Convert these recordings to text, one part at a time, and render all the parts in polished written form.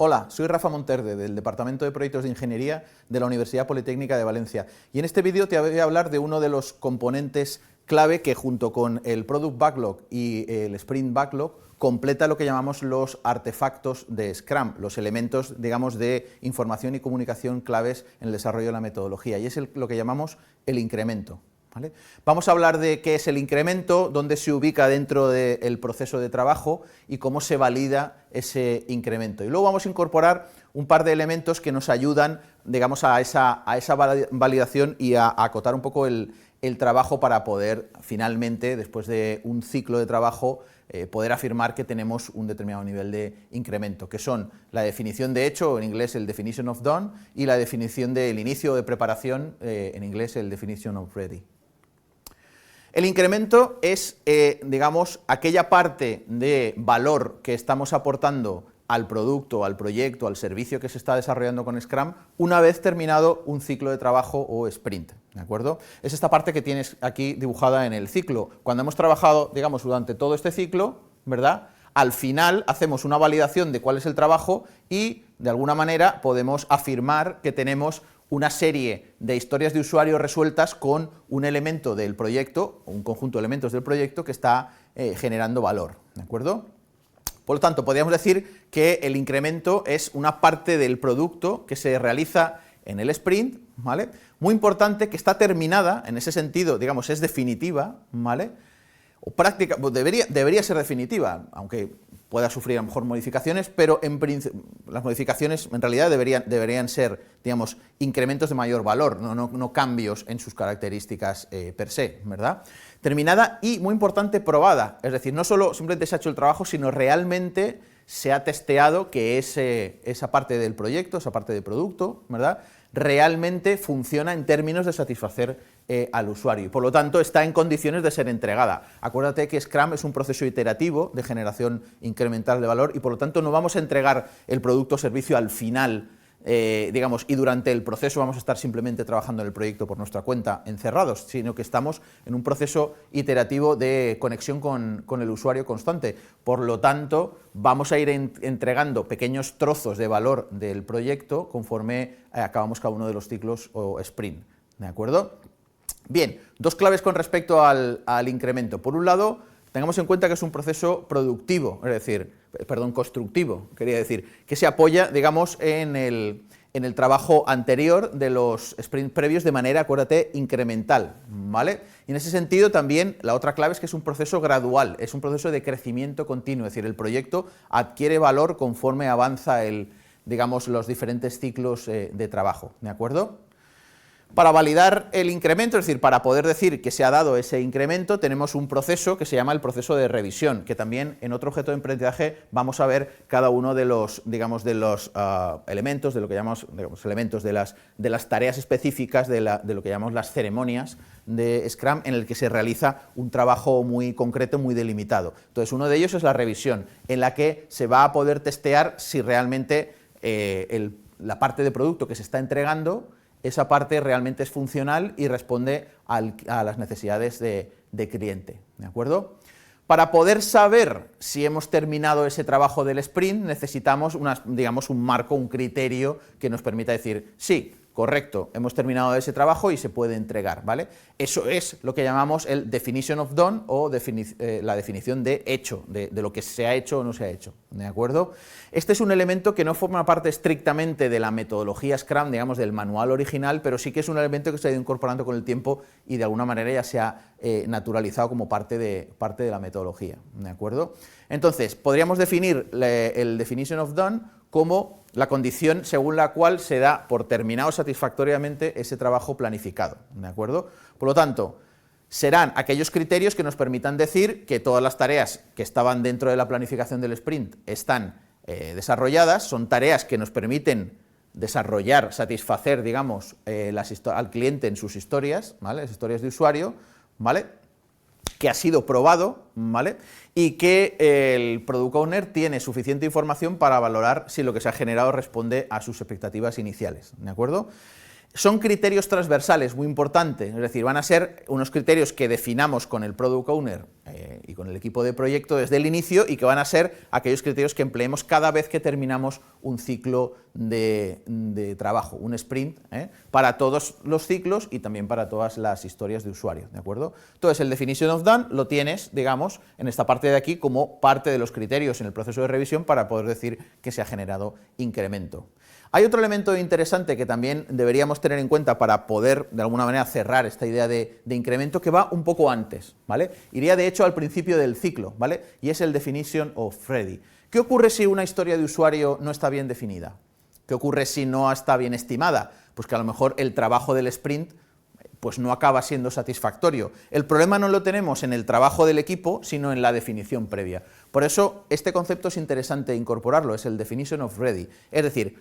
Hola, soy Rafa Monterde, del Departamento de Proyectos de Ingeniería de la Universidad Politécnica de Valencia, y en este vídeo te voy a hablar de uno de los componentes clave que, junto con el Product Backlog y el Sprint Backlog, completa lo que llamamos los artefactos de Scrum, los elementos, digamos, de información y comunicación claves en el desarrollo de la metodología, y es lo que llamamos el incremento. ¿Vale? Vamos a hablar de qué es el incremento, dónde se ubica dentro del proceso de trabajo y cómo se valida ese incremento. Y luego vamos a incorporar un par de elementos que nos ayudan, digamos, a esa validación y a acotar un poco el trabajo para poder, finalmente, después de un ciclo de trabajo, poder afirmar que tenemos un determinado nivel de incremento, que son la definición de hecho, en inglés el definition of done, y la definición del inicio de preparación, en inglés el definition of ready. El incremento es, digamos, aquella parte de valor que estamos aportando al producto, al proyecto, al servicio que se está desarrollando con Scrum, una vez terminado un ciclo de trabajo o sprint, ¿de acuerdo? Es esta parte que tienes aquí dibujada en el ciclo. Cuando hemos trabajado, digamos, durante todo este ciclo, ¿verdad?, al final hacemos una validación de cuál es el trabajo y, de alguna manera, podemos afirmar que tenemos una serie de historias de usuario resueltas con un elemento del proyecto, un conjunto de elementos del proyecto que está generando valor, ¿de acuerdo? Por lo tanto, podríamos decir que el incremento es una parte del producto que se realiza en el sprint, ¿vale? Muy importante, que está terminada, en ese sentido, digamos, es definitiva, ¿vale? O práctica, pues debería ser definitiva, aunque pueda sufrir a lo mejor modificaciones, pero las modificaciones en realidad deberían ser, digamos, incrementos de mayor valor, no cambios en sus características per se, ¿verdad? Terminada y, muy importante, probada, es decir, no solo simplemente se ha hecho el trabajo, sino realmente se ha testeado que esa parte del proyecto, esa parte del producto, ¿verdad?, realmente funciona en términos de satisfacer al usuario y, por lo tanto, está en condiciones de ser entregada. Acuérdate que Scrum es un proceso iterativo de generación incremental de valor y, por lo tanto, no vamos a entregar el producto o servicio al final, digamos, y durante el proceso vamos a estar simplemente trabajando en el proyecto por nuestra cuenta, encerrados, sino que estamos en un proceso iterativo de conexión con el usuario constante. Por lo tanto, vamos a ir entregando pequeños trozos de valor del proyecto conforme acabamos cada uno de los ciclos o sprint, ¿de acuerdo? Bien, dos claves con respecto al incremento. Por un lado, tengamos en cuenta que es un proceso productivo, es decir, constructivo, quería decir, que se apoya, digamos, en el trabajo anterior de los sprints previos de manera, acuérdate, incremental, ¿vale? Y en ese sentido también la otra clave es que es un proceso gradual, es un proceso de crecimiento continuo, es decir, el proyecto adquiere valor conforme avanza digamos, los diferentes ciclos de trabajo, ¿de acuerdo? Para validar el incremento, es decir, para poder decir que se ha dado ese incremento, tenemos un proceso que se llama el proceso de revisión, que también en otro objeto de emprendizaje vamos a ver cada uno de los, digamos, de los elementos, de lo que llamamos, digamos, elementos de las tareas específicas de lo que llamamos las ceremonias de Scrum, en el que se realiza un trabajo muy concreto, muy delimitado. Entonces, uno de ellos es la revisión, en la que se va a poder testear si realmente la parte de producto que se está entregando, esa parte realmente es funcional y responde a las necesidades de cliente, ¿de acuerdo? Para poder saber si hemos terminado ese trabajo del sprint, necesitamos digamos, un marco, un criterio que nos permita decir, sí, correcto, hemos terminado ese trabajo y se puede entregar, ¿vale? Eso es lo que llamamos el definition of done o la definición de hecho, de lo que se ha hecho o no se ha hecho, ¿de acuerdo? Este es un elemento que no forma parte estrictamente de la metodología Scrum, digamos, del manual original, pero sí que es un elemento que se ha ido incorporando con el tiempo y de alguna manera ya se ha naturalizado como parte de la metodología, ¿de acuerdo? Entonces, podríamos definir el definition of done como la condición según la cual se da por terminado satisfactoriamente ese trabajo planificado, ¿de acuerdo? Por lo tanto, serán aquellos criterios que nos permitan decir que todas las tareas que estaban dentro de la planificación del sprint están desarrolladas, son tareas que nos permiten desarrollar, satisfacer, digamos, al cliente en sus historias, ¿vale?, las historias de usuario, ¿vale?, que ha sido probado, ¿vale?, y que el Product Owner tiene suficiente información para valorar si lo que se ha generado responde a sus expectativas iniciales, ¿de acuerdo? Son criterios transversales muy importantes, es decir, van a ser unos criterios que definamos con el Product Owner y y con el equipo de proyecto desde el inicio y que van a ser aquellos criterios que empleemos cada vez que terminamos un ciclo de trabajo, un sprint, para todos los ciclos y también para todas las historias de usuario, ¿de acuerdo? Entonces, el definition of done lo tienes, digamos, en esta parte de aquí como parte de los criterios en el proceso de revisión para poder decir que se ha generado incremento. Hay otro elemento interesante que también deberíamos tener en cuenta para poder, de alguna manera, cerrar esta idea de incremento, que va un poco antes, ¿vale? Iría, de hecho, al principio del ciclo, ¿vale? Y es el definition of ready. ¿Qué ocurre si una historia de usuario no está bien definida? ¿Qué ocurre si no está bien estimada? Pues que a lo mejor el trabajo del sprint pues no acaba siendo satisfactorio. El problema no lo tenemos en el trabajo del equipo, sino en la definición previa. Por eso, este concepto es interesante incorporarlo, es el definition of ready. Es decir,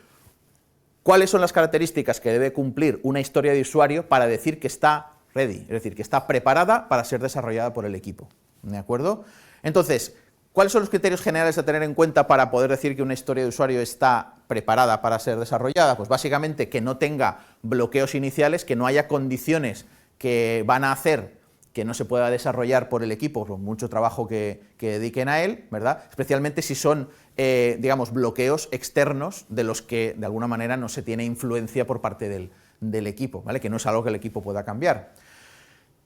¿cuáles son las características que debe cumplir una historia de usuario para decir que está ready? Es decir, que está preparada para ser desarrollada por el equipo, ¿de acuerdo? Entonces, ¿cuáles son los criterios generales a tener en cuenta para poder decir que una historia de usuario está preparada para ser desarrollada? Pues básicamente que no tenga bloqueos iniciales, que no haya condiciones que van a hacer que no se pueda desarrollar por el equipo, por mucho trabajo que dediquen a él, ¿verdad? Especialmente si son, digamos, bloqueos externos de los que, de alguna manera, no se tiene influencia por parte del equipo, ¿vale? Que no es algo que el equipo pueda cambiar.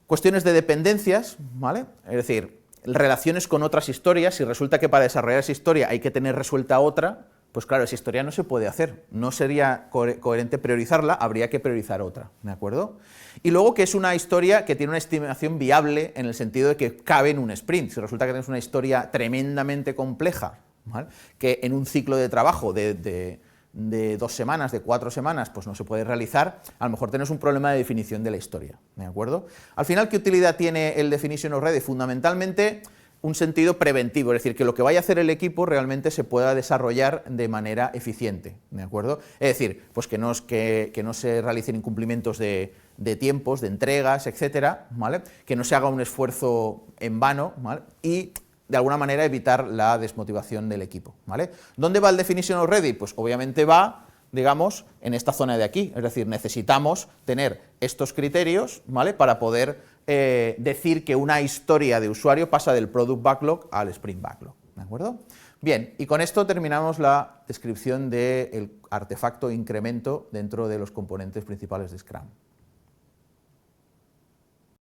Cuestiones de dependencias, ¿vale? Es decir, relaciones con otras historias. Si resulta que para desarrollar esa historia hay que tener resuelta otra, pues claro, esa historia no se puede hacer, no sería coherente priorizarla, habría que priorizar otra, ¿de acuerdo? Y luego que es una historia que tiene una estimación viable en el sentido de que cabe en un sprint. Si resulta que tienes una historia tremendamente compleja, ¿vale?, que en un ciclo de trabajo de 2 semanas, de 4 semanas, pues no se puede realizar, a lo mejor tienes un problema de definición de la historia, ¿de acuerdo? Al final, ¿qué utilidad tiene el definition of ready? Fundamentalmente, un sentido preventivo, es decir, que lo que vaya a hacer el equipo realmente se pueda desarrollar de manera eficiente, ¿de acuerdo? Es decir, pues que no se realicen incumplimientos de tiempos, de entregas, etcétera, ¿vale? Que no se haga un esfuerzo en vano, ¿vale? Y de alguna manera evitar la desmotivación del equipo, ¿vale? ¿Dónde va el definition of ready? Pues obviamente va, digamos, en esta zona de aquí, es decir, necesitamos tener estos criterios, ¿vale?, para poder decir que una historia de usuario pasa del Product Backlog al Sprint Backlog, ¿de acuerdo? Bien, y con esto terminamos la descripción del artefacto incremento dentro de los componentes principales de Scrum.